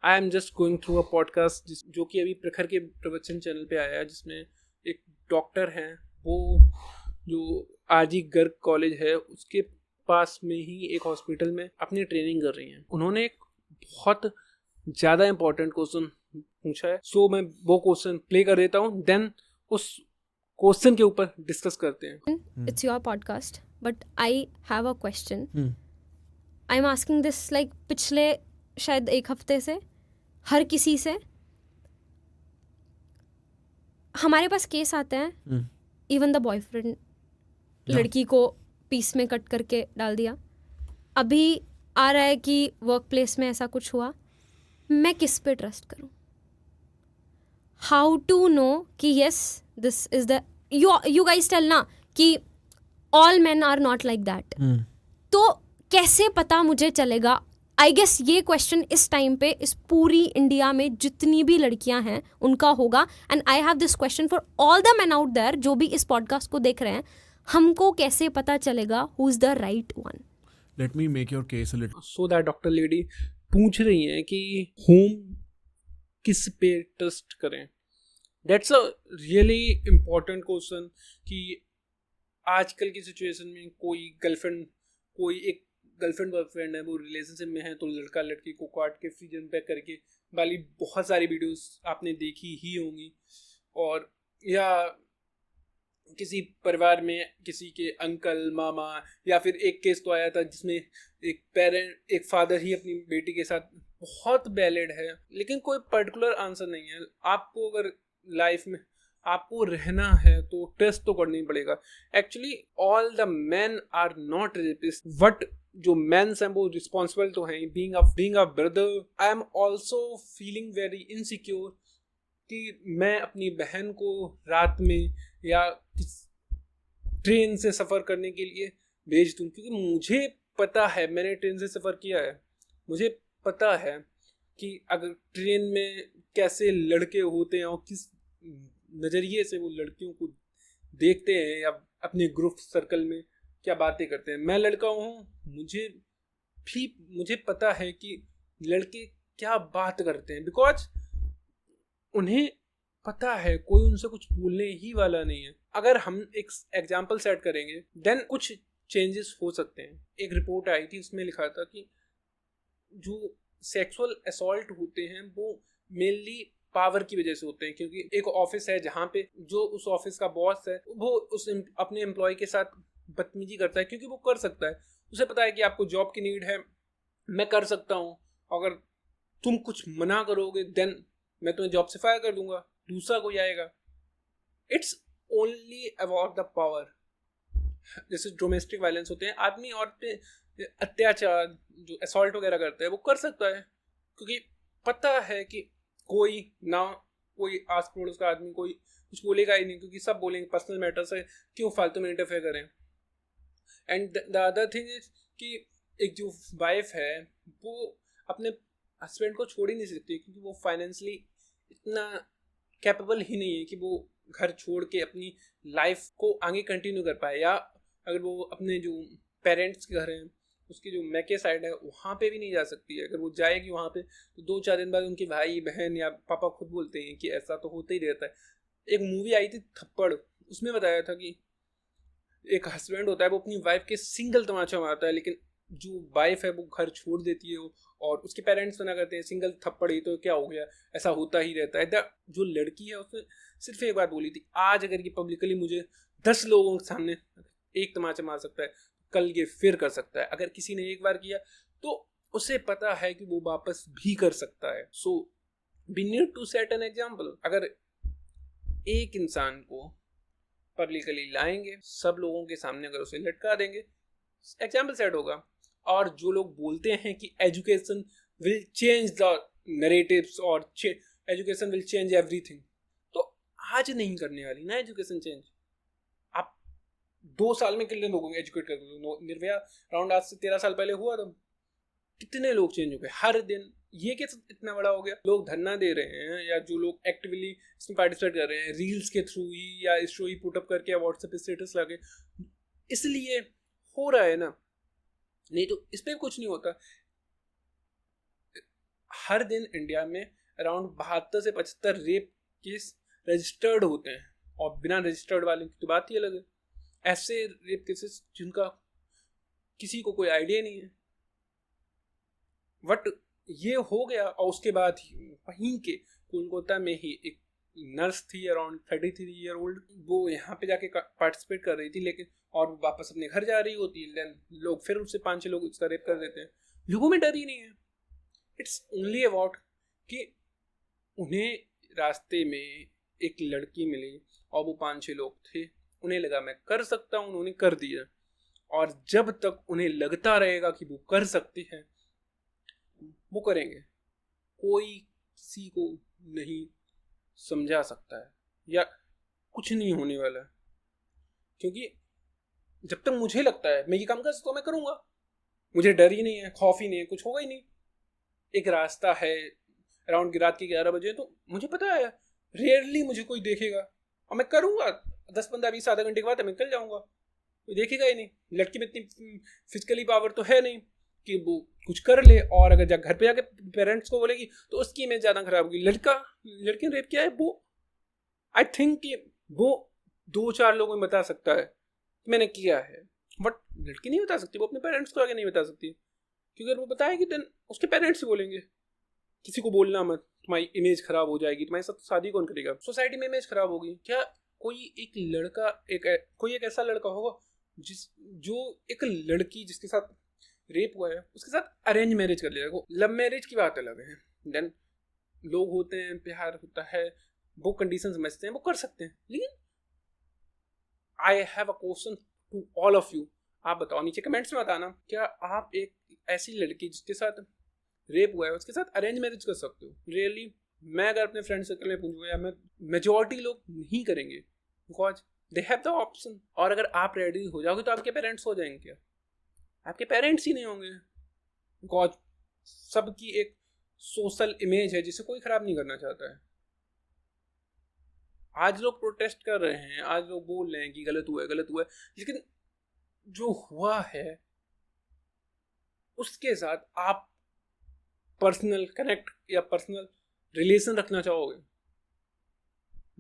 I am just going through a podcast जो कि अभी प्रखर के प्रवचन चैनल पे आया है, जिसमें एक डॉक्टर हैं, वो जो आरजी गर्ग कॉलेज है उसके पास में ही एक हॉस्पिटल में अपनी ट्रेनिंग कर रही हैं। उन्होंने एक बहुत ज़्यादा इंपॉर्टेंट क्वेश्चन पूछा है, सो मैं वो क्वेश्चन प्ले कर देता हूँ, देन उस क्वेश्चन के ऊपर डिस्कस करते हैं। It's your podcast, but I have a question. I'm asking this like पिछले शायद एक हफ्ते से हर किसी से हमारे पास केस आते हैं। इवन द बॉयफ्रेंड लड़की को पीस में कट करके डाल दिया। अभी आ रहा है कि वर्क प्लेस में ऐसा कुछ हुआ। मैं किस पे ट्रस्ट करूं? हाउ टू नो कि yes this is the you guys tell ना कि all men are not like that. तो कैसे पता मुझे चलेगा? आई गेस ये क्वेश्चन इस टाइम पे इस पूरी इंडिया में जितनी भी लड़कियां हैं उनका होगा। And I have this question for all the men out there जो भी इस पॉडकास्ट को देख रहे हैं। हमको कैसे पता चलेगा who is the right one? Let me make your case a little. So that doctor lady पूछ रही हैं कि होम किस पे ट्रस्ट करें। That's a really important question कि आजकल की सिचुएशन में कोई एक गर्लफ्रेंड बॉयफ्रेंड है, वो रिलेशनशिप में है, तो लड़का लड़की को काट के फ्रीजर में पैक करके वाली बहुत सारी वीडियोस आपने देखी ही होंगी। और या किसी परिवार में किसी के अंकल मामा, या फिर एक केस तो आया था जिसमें एक फादर ही अपनी बेटी के साथ, बहुत वैलिड है, लेकिन कोई पर्टिकुलर आंसर नहीं है। आपको अगर लाइफ में आपको रहना है तो टेस्ट तो करना ही पड़ेगा। Actually all the man are not rapist, but जो मेंस हैं वो रिस्पॉन्सिबल तो हैं। Being a brother, I am also feeling very insecure कि मैं अपनी बहन को रात में या ट्रेन से सफ़र करने के लिए भेज दूँ, क्योंकि मुझे पता है, मैंने ट्रेन से सफ़र किया है, मुझे पता है कि अगर ट्रेन में कैसे लड़के होते हैं और किस नज़रिए से वो लड़कियों को देखते हैं या अपने ग्रुप सर्कल में क्या बातें करते हैं। मैं लड़का हूँ, मुझे पता है कि लड़के क्या बात करते हैं, बिकॉज उन्हें पता है कोई उनसे कुछ बोलने ही वाला नहीं है। अगर हम एक एग्जाम्पल सेट करेंगे देन कुछ चेंजेस हो सकते हैं। एक रिपोर्ट आई थी, उसमें लिखा था कि जो सेक्सुअल असॉल्ट होते हैं वो मेनली पावर की वजह से होते हैं, क्योंकि एक ऑफिस है जहाँ पे जो उस ऑफिस का बॉस है वो अपने एम्प्लॉय के साथ बदतमीजी करता है, क्योंकि वो कर सकता है। उसे पता है कि आपको जॉब की नीड है, मैं कर सकता हूँ, अगर तुम कुछ मना करोगे देन मैं तुम्हें जॉब से फायर कर दूंगा, दूसरा कोई आएगा। It's only about the power. जैसे डोमेस्टिक वायलेंस होते हैं, आदमी औरत पे अत्याचार जो असॉल्ट वगैरह करता है वो कर सकता है, क्योंकि पता है कि कोई आस पड़ोस का आदमी कोई कुछ बोलेगा ही नहीं, क्योंकि सब बोलेंगे पर्सनल मैटर से क्यों फालतू में इंटरफेयर करें। And the other thing is कि एक जो वाइफ है वो अपने हस्बैंड को छोड़ ही नहीं सकती, क्योंकि वो फाइनेंशियली इतना कैपेबल ही नहीं है कि वो घर छोड़ के अपनी लाइफ को आगे कंटिन्यू कर पाए। या अगर वो अपने जो पेरेंट्स के घर हैं उसकी जो मैके साइड है वहाँ पे भी नहीं जा सकती है। अगर वो जाएगी वहाँ पे तो 2-4 दिन बाद उनके भाई बहन या पापा खुद बोलते हैं कि ऐसा तो होता ही रहता है। एक मूवी आई थी थप्पड़, उसमें बताया था कि एक हस्बैंड होता है वो अपनी वाइफ के सिंगल तमाचा मारता है, लेकिन जो वाइफ है वो घर छोड़ देती है, और उसके पेरेंट्स मना करते हैं सिंगल थप्पड़ ही तो क्या हो गया, ऐसा होता ही रहता है। जो लड़की है उसने सिर्फ एक बात बोली थी, आज अगर ये पब्लिकली मुझे 10 लोगों के सामने एक तमाचा मार सकता है, कल ये फिर कर सकता है। अगर किसी ने एक बार किया तो उसे पता है कि वो वापस भी कर सकता है। So we need to set an example. अगर एक इंसान को पब्लिकली लाएंगे, सब लोगों के सामने अगर उसे लटका देंगे, एग्जाम्पल सेट होगा। और जो लोग बोलते हैं कि education will change the narratives और एजुकेशन विल चेंज एवरीथिंग, तो आज नहीं करने वाली ना एजुकेशन चेंज। आप 2 साल में कितने लोगों को एजुकेट कर दो। निर्भया राउंड आज से 13 साल पहले हुआ था, कितने लोग चेंज हो गए हर दिन। ये क्या इतना बड़ा हो गया, लोग धरना दे रहे हैं या जो लोग एक्टिवली इसमें पार्टिसिपेट कर रहे हैं रील्स के थ्रू ही या स्टोरी पुटअप करके या व्हाट्सएप पे स्टेटस लगे, इसलिए हो रहा है ना, नहीं तो इस पर कुछ नहीं होता। हर दिन इंडिया में अराउंड 72 से 75 रेप केस रजिस्टर्ड होते हैं, और बिना रजिस्टर्ड वाले की तो बात ही अलग है। ऐसे रेप केसेस जिनका किसी को कोई आइडिया नहीं है, बट ये हो गया। और उसके बाद ही वहीं के कोलकाता में ही एक नर्स थी अराउंड 33 ईयर ओल्ड, वो यहाँ पे जाके पार्टिसिपेट कर रही थी, लेकिन और वो वापस अपने घर जा रही होती है, देन लोग फिर उससे 5-6 लोग उसका रेप कर देते हैं। लोगों में डर ही नहीं है। इट्स ओनली अबाउट कि उन्हें रास्ते में एक लड़की मिली और वो 5-6 लोग थे, उन्हें लगा मैं कर सकता हूँ, उन्होंने कर दिया। और जब तक उन्हें लगता रहेगा कि वो कर सकते हैं, वो करेंगे। कोई किसी को नहीं समझा सकता है या कुछ नहीं होने वाला, क्योंकि जब तक मुझे लगता है मैं ये काम कर सकता हूँ, मैं करूँगा। मुझे डर ही नहीं है, खौफ ही नहीं है, कुछ होगा ही नहीं। एक रास्ता है अराउंड रात के 11 बजे, तो मुझे पता है रेयरली मुझे कोई देखेगा, और मैं करूँगा। 10-15-20 आधा घंटे के बाद मैं निकल जाऊँगा, कोई देखेगा ही नहीं। लड़की में इतनी फिजिकली पावर तो है नहीं कि वो कुछ कर ले, और अगर घर पे जाके पेरेंट्स को बोलेगी तो उसकी इमेज ज़्यादा खराब होगी। लड़की ने रेप किया है, वो आई थिंक कि वो 2-4 लोगों में बता सकता है कि मैंने किया है, बट लड़की नहीं बता सकती, वो अपने पेरेंट्स को आगे नहीं बता सकती, क्योंकि अगर वो बताएगी देन उसके पेरेंट्स ही बोलेंगे किसी को बोलना मत, तुम्हारी इमेज खराब हो जाएगी, तुम्हारे साथ शादी कौन करेगा, सोसाइटी में इमेज खराब होगी। क्या कोई एक लड़का कोई एक ऐसा लड़का होगा जो एक लड़की जिसके साथ रेप हुआ है उसके साथ अरेंज मैरिज कर लेगा? लव मैरिज की बात अलग है, देन लोग होते हैं, प्यार होता है, वो कंडीशन समझते हैं, वो कर सकते हैं। लेकिन I have a question to all of you, आप बताओ, नीचे कमेंट्स में बताना, क्या आप एक ऐसी लड़की जिसके साथ रेप हुआ है उसके साथ अरेंज मैरिज कर सकते हो? रियली मैं अगर अपने फ्रेंड सर्कल में पूछूंगा, या मैं मेजॉरिटी लोग नहीं करेंगे, because they have the option. और अगर आप रेडी हो जाओगे तो आपके पेरेंट्स हो जाएंगे क्या? आपके पेरेंट्स ही नहीं होंगे, बिकॉज सबकी एक सोशल इमेज है जिसे कोई खराब नहीं करना चाहता है। आज लोग प्रोटेस्ट कर रहे हैं, आज लोग बोल रहे हैं कि गलत हुआ है, लेकिन जो हुआ है उसके साथ आप पर्सनल कनेक्ट या पर्सनल रिलेशन रखना चाहोगे?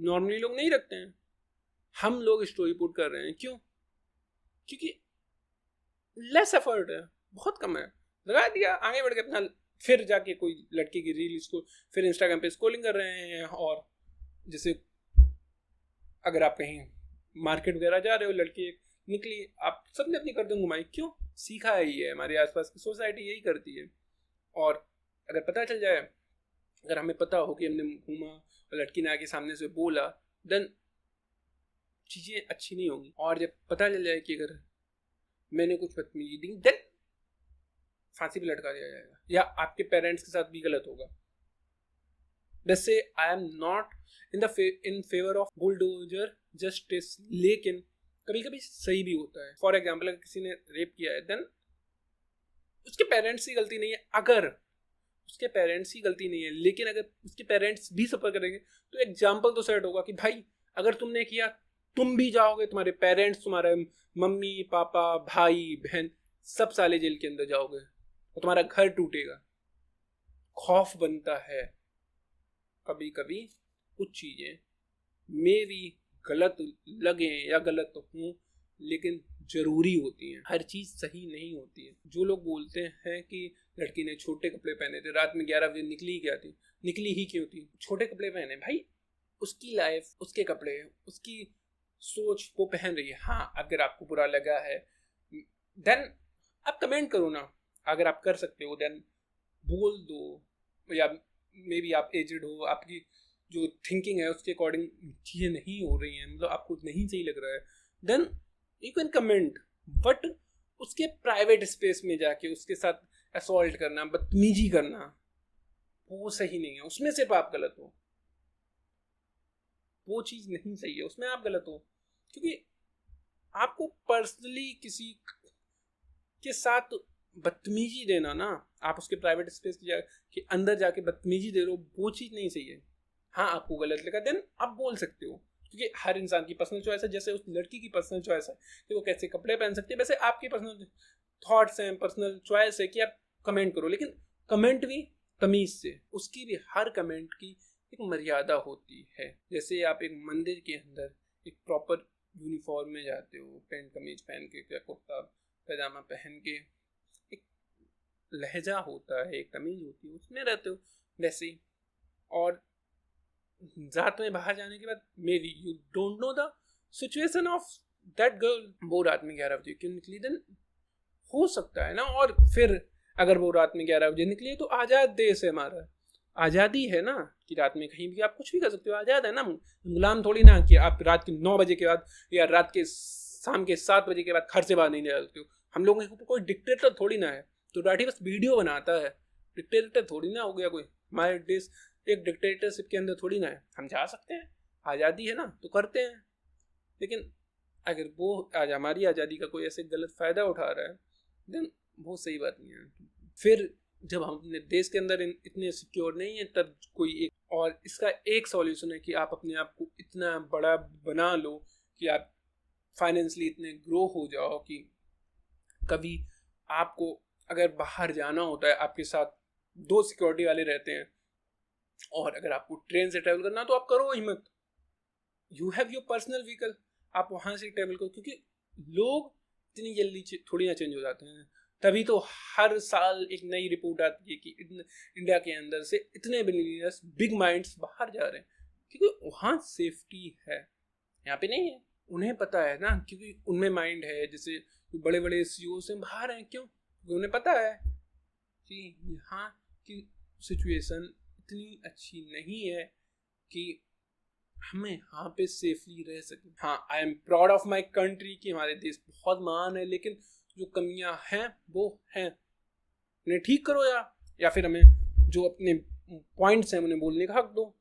नॉर्मली लोग नहीं रखते हैं। हम लोग स्टोरी पुट कर रहे हैं, क्यों? क्योंकि लेस एफर्ट है, बहुत कम है, लगा दिया, आगे बढ़ के अपना फिर जाके कोई लड़की की रील इसको फिर इंस्टाग्राम पे स्क्रॉलिंग कर रहे हैं। और जैसे अगर आप कहीं मार्केट वगैरह जा रहे हो, लड़की निकली, आप सबने अपनी गर्दन घुमाई, क्यों? सीखा है ये, हमारे आसपास की सोसाइटी यही करती है। और अगर पता चल जाए, अगर हमें पता हो कि हमने घूमा और लड़की ने आगे सामने से बोला, देन चीज़ें अच्छी नहीं होंगी। और जब पता चल जाए कि अगर मैंने कुछ बदतमीजी दी, देन फांसी पे लटका दिया जाएगा, या आपके पेरेंट्स के साथ भी गलत होगा। वैसे I am not in favour of bulldozer justice, लेकिन कभी कभी सही भी होता है। फॉर एग्जाम्पल, अगर किसी ने रेप किया है, देन उसके पेरेंट्स की गलती नहीं है। अगर उसके पेरेंट्स की गलती नहीं है, लेकिन अगर उसके पेरेंट्स भी सफर करेंगे तो एग्जाम्पल तो सेट होगा कि भाई अगर तुमने किया, तुम भी जाओगे, तुम्हारे पेरेंट्स, तुम्हारे मम्मी पापा भाई बहन सब साले जेल के अंदर जाओगे और तुम्हारा घर टूटेगा। खौफ बनता है। कभी कभी कुछ चीज़ें मे भी गलत लगे या गलत हों, लेकिन जरूरी होती हैं। हर चीज़ सही नहीं होती है। जो लोग बोलते हैं कि लड़की ने छोटे कपड़े पहने थे, रात में 11 बजे निकली ही क्या थी, निकली ही क्यों थी? छोटे कपड़े पहने, भाई उसकी लाइफ, उसके कपड़े, उसकी सोच वो पहन रही है। हाँ, अगर आपको बुरा लगा है देन आप कमेंट करो ना, अगर आप कर सकते हो देन बोल दो, या मे बी आप एजड हो, आपकी जो थिंकिंग है उसके अकॉर्डिंग चीज़ें नहीं हो रही हैं, मतलब आपको नहीं सही लग रहा है, then you can comment. But उसके प्राइवेट स्पेस में जाके उसके साथ असॉल्ट करना, बदतमीजी करना, वो सही नहीं है। उसमें सिर्फ आप गलत हो, वो चीज़ नहीं सही है, उसमें आप गलत हो। क्योंकि आपको पर्सनली किसी के साथ बदतमीजी देना ना, आप उसके प्राइवेट स्पेस के अंदर जाके बदतमीजी दे रहे हो, वो चीज़ नहीं सही है। हाँ, आपको गलत लगा देन आप बोल सकते हो, क्योंकि हर इंसान की पर्सनल चॉइस है। जैसे उस लड़की की पर्सनल चॉइस है कि वो कैसे कपड़े पहन सकती है, वैसे आपकी पर्सनल थॉट्स हैं, पर्सनल चॉइस है कि आप कमेंट करो। लेकिन कमेंट भी तमीज से, उसकी भी हर कमेंट की एक मर्यादा होती है। जैसे आप एक मंदिर के अंदर एक प्रॉपर यूनिफॉर्म में जाते हो, पैंट कमीज पहन के या कुर्ता पैजामा पहन के, एक लहजा होता है, एक तमीज होती है, उसमें रहते हो वैसे ही। और रात में बाहर जाने के बाद may be you don't know the situation of that girl, वो रात में 11 बजे क्यों निकली, देन हो सकता है ना। और फिर अगर वो रात में 11 बजे निकली तो आज़ाद देश है हमारा, आज़ादी है ना कि रात में कहीं भी आप कुछ भी कर सकते हो, आज़ाद है ना, गुलाम थोड़ी ना कि आप रात के 9 बजे के बाद या रात के शाम के 7 बजे के बाद घर से बाहर नहीं जा सकते हो। हम लोगों के ऊपर कोई डिक्टेटर थोड़ी ना है, तो राठी बस वीडियो बनाता है, डिक्टेटर थोड़ी ना हो गया कोई। हमारे देश एक डिक्टेटरशिप के अंदर थोड़ी ना है, हम जा सकते हैं, आज़ादी है ना तो करते हैं। लेकिन अगर वो आज हमारी आज़ादी का कोई ऐसे गलत फ़ायदा उठा रहा है, देन वो सही बात नहीं है। फिर जब हम अपने देश के अंदर इतने सिक्योर नहीं है, तब कोई एक, और इसका एक सॉल्यूशन है कि आप अपने आप को इतना बड़ा बना लो कि आप फाइनेंशियली इतने ग्रो हो जाओ कि कभी आपको अगर बाहर जाना होता है, आपके साथ 2 सिक्योरिटी वाले रहते हैं, और अगर आपको ट्रेन से ट्रैवल करना तो आप करो हिम्मत, you have your personal vehicle, आप वहाँ से ट्रैवल करो। क्योंकि लोग इतनी जल्दी थोड़ी ना चेंज हो जाते हैं, तभी तो हर साल एक नई रिपोर्ट आती है कि इंडिया के अंदर से इतने बिलियनर्स, बिग माइंड्स बाहर जा रहे हैं, क्योंकि वहाँ सेफ्टी है, यहाँ पे नहीं है। उन्हें पता है ना, क्योंकि उनमें माइंड है। जैसे बड़े बड़े CEO से बाहर हैं, क्यों? क्योंकि उन्हें पता है कि यहाँ की सिचुएशन इतनी अच्छी नहीं है कि हमें यहाँ पे सेफली रह सके। हाँ, I am proud of my country कि हमारे देश बहुत महान है, लेकिन जो कमियां हैं वो हैं, उन्हें ठीक करो, या फिर हमें जो अपने पॉइंट्स हैं उन्हें बोलने का हक दो।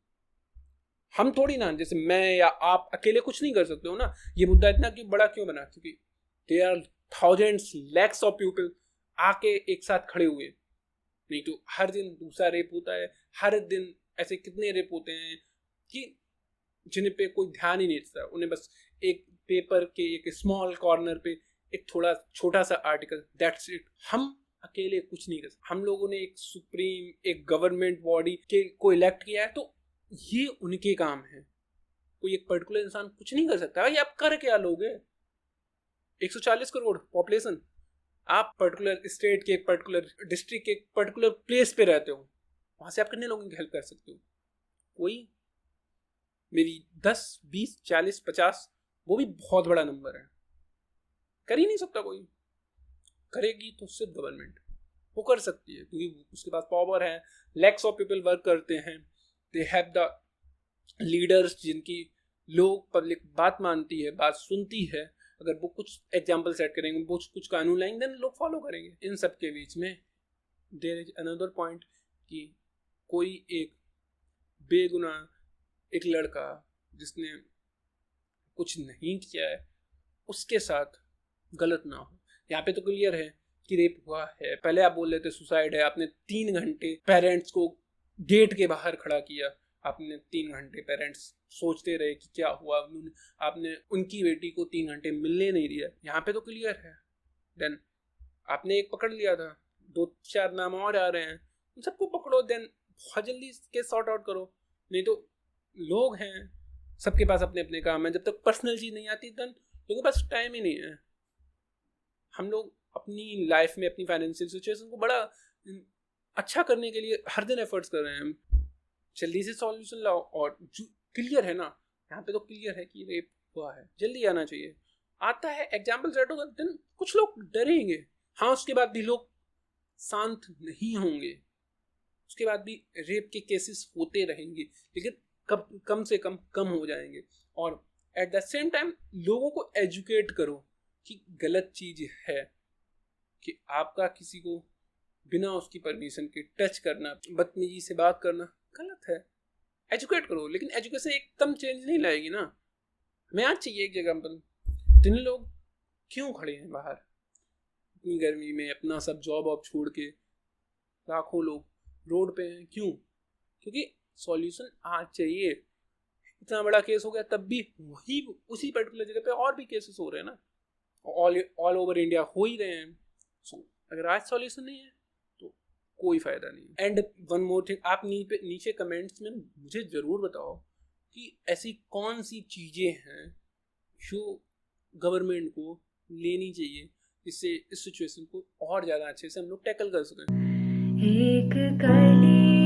हम थोड़ी ना, जैसे मैं या आप अकेले कुछ नहीं कर सकते हो ना। ये मुद्दा इतना कि बड़ा क्यों बना, क्योंकि there are thousands lakhs of people आके एक साथ खड़े हुए। नहीं तो हर दिन दूसरा रेप होता है, हर दिन ऐसे कितने रेप होते हैं कि जिन्हें पे कोई ध्यान ही नहीं देता। उन्हें बस एक पेपर के एक स्मॉल कॉर्नर पे एक थोड़ा छोटा सा आर्टिकल, दैट्स इट। हम अकेले कुछ नहीं कर सकते। हम लोगों ने एक सुप्रीम, एक गवर्नमेंट बॉडी के को इलेक्ट किया है, तो ये उनके काम है। कोई एक पर्टिकुलर इंसान कुछ नहीं कर सकता। भाई आप कर क्या लोगे? 140 करोड़ पॉपुलेशन, आप पर्टिकुलर स्टेट के, पर्टिकुलर डिस्ट्रिक्ट के, पर्टिकुलर प्लेस पे रहते हो, वहां से आप कितने लोगों की हेल्प कर सकते हो? कोई, मेरी 10, 20, 40, 50, वो भी बहुत बड़ा नंबर है, कर ही नहीं सकता कोई। करेगी तो सिर्फ गवर्नमेंट, वो कर सकती है क्योंकि उसके पास पावर है, लैक्स ऑफ पीपल वर्क करते हैं, दे हैव द लीडर्स जिनकी लोग, पब्लिक बात मानती है, बात सुनती है। अगर वो कुछ एग्जाम्पल सेट करेंगे, वो कुछ कानून लाएंगे, देन लोग फॉलो करेंगे। इन सब के बीच में देयर इज अनदर पॉइंट कि कोई एक बेगुनाह एक लड़का जिसने कुछ नहीं किया है उसके साथ गलत ना हो। यहाँ पे तो क्लियर है कि रेप हुआ है। पहले आप बोल रहे थे सुसाइड है, आपने 3 घंटे पेरेंट्स को गेट के बाहर खड़ा किया, आपने 3 घंटे पेरेंट्स सोचते रहे कि क्या हुआ, आपने उनकी बेटी को 3 घंटे मिलने नहीं दिया। यहाँ पे तो क्लियर है। देन आपने एक पकड़ लिया था, 2-4 नाम और आ रहे हैं, उन सबको पकड़ो, देन बहुत जल्दी केस सॉर्ट आउट करो। नहीं तो लोग हैं, सबके पास अपने अपने काम है, जब तक पर्सनल चीज़ नहीं आती देन लोगों के पास टाइम ही नहीं है। हम लोग अपनी लाइफ में अपनी फाइनेंशियल सिचुएशन को बड़ा अच्छा करने के लिए हर दिन एफर्ट्स कर रहे हैं, जल्दी से सॉल्यूशन लाओ। और क्लियर है ना, यहाँ पे तो क्लियर है कि रेप हुआ है, जल्दी आना चाहिए। आता है, एग्जाम्पल सेट होगा, देन कुछ लोग डरेंगे, हाँ, उसके बाद भी लोग शांत नहीं होंगे, उसके बाद भी रेप के केसेस होते रहेंगे, लेकिन कम से कम हो जाएंगे। और एट द सेम टाइम लोगों को एजुकेट करो कि गलत चीज़ है कि आपका किसी को बिना उसकी परमिशन के टच करना, बदतमीजी से बात करना गलत है। एजुकेट करो, लेकिन एजुकेशन एकदम चेंज नहीं लाएगी ना। हमें आज चाहिए एक एग्जाम्पल, इतने लोग क्यों खड़े हैं बाहर इतनी गर्मी में, अपना सब जॉब वॉब छोड़ के लाखों लोग रोड पे हैं, क्यों? क्योंकि सॉल्यूशन आज चाहिए। इतना बड़ा केस हो गया तब भी वही उसी पर्टिकुलर जगह पे और भी केसेस हो रहे हैं ना, ऑल ओवर इंडिया हो ही रहे हैं। सो अगर आज सॉल्यूशन नहीं है तो कोई फायदा नहीं। एंड वन मोर थिंग, आप नीचे कमेंट्स में मुझे जरूर बताओ कि ऐसी कौन सी चीजें हैं जो गवर्नमेंट को लेनी चाहिए जिससे इस सिचुएशन को और ज्यादा अच्छे से हम लोग टैकल कर सकें। एक कली